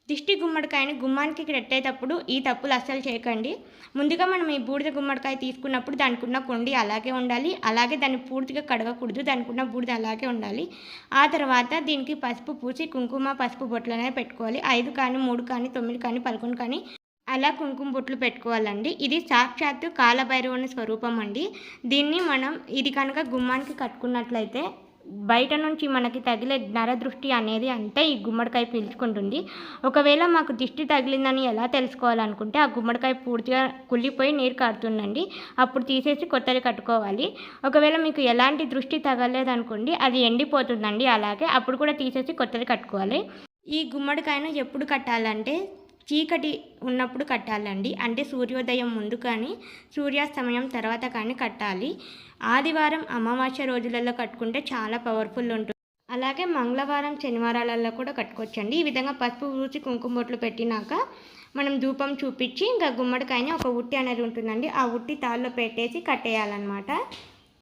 దిష్టి గుమ్మడికాయని గుమ్మానికి కట్టేటప్పుడు ఈ తప్పులు అస్సలు చేయకండి. ముందుగా మనం ఈ బూడిద గుమ్మడికాయ తీసుకున్నప్పుడు దానికున్న కొండి అలాగే ఉండాలి. అలాగే దాన్ని పూర్తిగా కడగకూడదు. దానికున్న బూడిద అలాగే ఉండాలి. ఆ తర్వాత దీనికి పసుపు పూసి కుంకుమ, పసుపు బొట్లనేవి పెట్టుకోవాలి. 5 కానీ, 3 కానీ, 9 కానీ, 11 కానీ అలా కుంకుమ బొట్లు పెట్టుకోవాలండి. ఇది సాక్షాత్తు కాలభైరవుని స్వరూపం అండి. దీన్ని మనం ఇది కనుక గుమ్మానికి కట్టుకున్నట్లయితే బయట నుంచి మనకి తగిలే నరదృష్టి అనేది అంతా ఈ గుమ్మడికాయ పీల్చుకుంటుంది. ఒకవేళ మాకు దిష్టి తగిలిందని ఎలా తెలుసుకోవాలనుకుంటే ఆ గుమ్మడికాయ పూర్తిగా కుళ్ళిపోయి నీరు కారుతుందండి. అప్పుడు తీసేసి కొత్తది కట్టుకోవాలి. ఒకవేళ మీకు ఎలాంటి దృష్టి తగలలేదనుకోండి అది ఎండిపోతుందండి అలాగే. అప్పుడు కూడా తీసేసి కొత్తది కట్టుకోవాలి. ఈ గుమ్మడికాయను ఎప్పుడు కట్టాలంటే చీకటి ఉన్నప్పుడు కట్టాలండి. అంటే సూర్యోదయం ముందు కానీ, సూర్యాస్తమయం తర్వాత కానీ కట్టాలి. ఆదివారం, అమావాస్య రోజులలో కట్టుకుంటే చాలా పవర్ఫుల్ ఉంటుంది. అలాగే మంగళవారం, శనివారాలలో కూడా కట్టుకోవచ్చండి. ఈ విధంగా పసుపు పూసి కుంకుమ బొట్లు పెట్టినాక మనం ధూపం చూపించి ఇంకా గుమ్మడికాయని ఒక ఉట్టి అనేది ఉంటుందండి. ఆ ఉట్టి తాళ్ళలో పెట్టేసి కట్టేయాలన్నమాట.